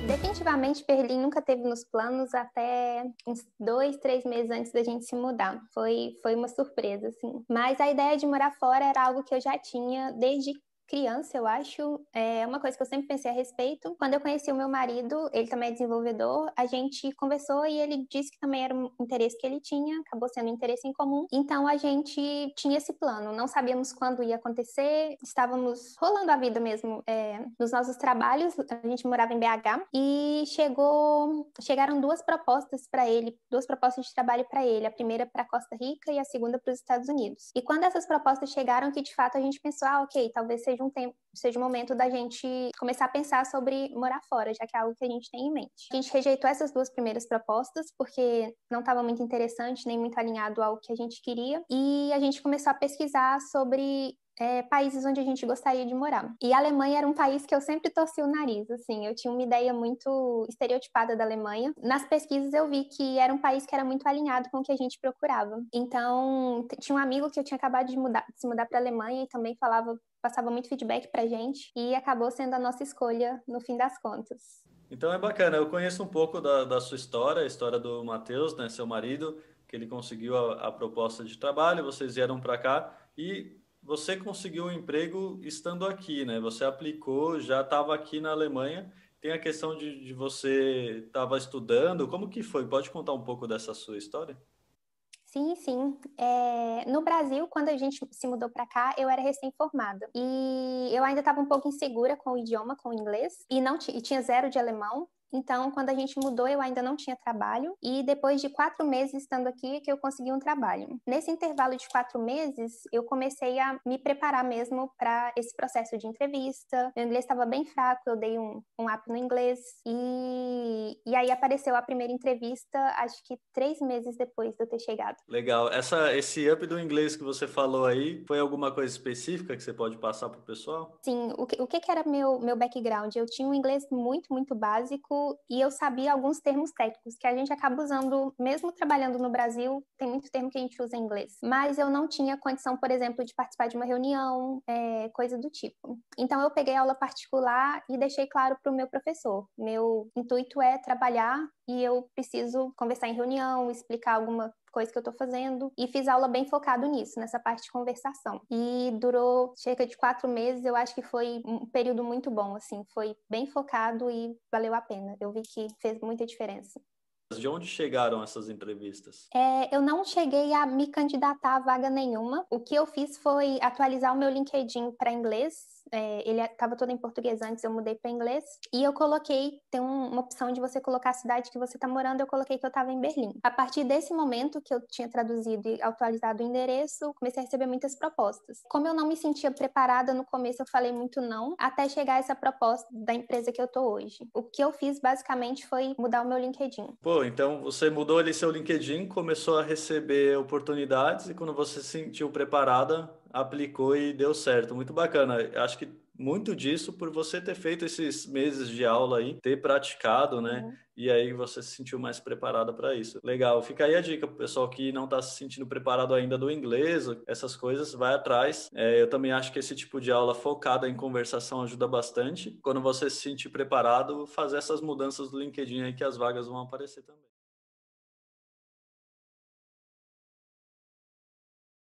Definitivamente, Berlim nunca teve nos planos até uns 2, 3 meses antes da gente se mudar. Foi uma surpresa, assim. Mas a ideia de morar fora era algo que eu já tinha desde criança, eu acho. É uma coisa que eu sempre pensei a respeito. Quando eu conheci o meu marido, ele também é desenvolvedor, a gente conversou e ele disse que também era um interesse que ele tinha, acabou sendo um interesse em comum. Então a gente tinha esse plano. Não sabíamos quando ia acontecer, estávamos rolando a vida mesmo nos nossos trabalhos. A gente morava em BH e chegaram duas propostas para ele, duas propostas de trabalho para ele. A primeira para Costa Rica e a segunda para os Estados Unidos. E quando essas propostas chegaram, que de fato a gente pensou, ok, talvez seja um momento da gente começar a pensar sobre morar fora, já que é algo que a gente tem em mente. A gente rejeitou essas duas primeiras propostas porque não estava muito interessante, nem muito alinhado ao que a gente queria, e a gente começou a pesquisar sobre países onde a gente gostaria de morar. E a Alemanha era um país que eu sempre torci o nariz, assim, eu tinha uma ideia muito estereotipada da Alemanha. Nas pesquisas eu vi que era um país que era muito alinhado com o que a gente procurava. Então, tinha um amigo que eu tinha acabado de se mudar para a Alemanha e também passava muito feedback pra gente e acabou sendo a nossa escolha no fim das contas. Então é bacana, eu conheço um pouco da sua história, a história do Matheus, né, seu marido, que ele conseguiu a proposta de trabalho, vocês vieram para cá e você conseguiu um emprego estando aqui, né? Você aplicou, já estava aqui na Alemanha. Tem a questão de você estava estudando, como que foi? Pode contar um pouco dessa sua história? Sim, sim. No Brasil, quando a gente se mudou para cá, eu era recém-formada. E eu ainda estava um pouco insegura com o idioma, com o inglês, e não e tinha zero de alemão. Então, quando a gente mudou, eu ainda não tinha trabalho. E depois de 4 meses estando aqui, que eu consegui um trabalho. Nesse intervalo de 4 meses, eu comecei a me preparar mesmo para esse processo de entrevista. Meu inglês estava bem fraco, eu dei um up no inglês. E aí apareceu a primeira entrevista, acho que 3 meses depois de eu ter chegado. Legal. Esse up do inglês que você falou aí, foi alguma coisa específica que você pode passar para o pessoal? Sim, o que era meu background? Eu tinha um inglês muito, muito básico e eu sabia alguns termos técnicos que a gente acaba usando, mesmo trabalhando no Brasil, tem muito termo que a gente usa em inglês. Mas eu não tinha condição, por exemplo, de participar de uma reunião, coisa do tipo. Então eu peguei aula particular e deixei claro para o meu professor. Meu intuito é trabalhar e eu preciso conversar em reunião, explicar alguma coisa que eu tô fazendo, e fiz aula bem focado nisso, nessa parte de conversação. E durou cerca de 4 meses, eu acho que foi um período muito bom, assim, foi bem focado e valeu a pena. Eu vi que fez muita diferença. De onde chegaram essas entrevistas? Eu não cheguei a me candidatar a vaga nenhuma. O que eu fiz foi atualizar o meu LinkedIn para inglês. Ele estava todo em português antes, eu mudei para inglês. E eu coloquei, tem uma opção de você colocar a cidade que você está morando, eu coloquei que eu estava em Berlim. A partir desse momento que eu tinha traduzido e atualizado o endereço, comecei a receber muitas propostas. Como eu não me sentia preparada no começo, eu falei muito não, até chegar essa proposta da empresa que eu tô hoje. O que eu fiz basicamente foi mudar o meu LinkedIn. Pô, então você mudou ali seu LinkedIn, começou a receber oportunidades e quando você se sentiu preparada, aplicou e deu certo. Muito bacana. Acho que muito disso por você ter feito esses meses de aula aí, ter praticado, né? Uhum. E aí você se sentiu mais preparada para isso. Legal. Fica aí a dica pro pessoal que não está se sentindo preparado ainda do inglês, essas coisas, vai atrás. Eu também acho que esse tipo de aula focada em conversação ajuda bastante. Quando você se sentir preparado, fazer essas mudanças do LinkedIn aí que as vagas vão aparecer também.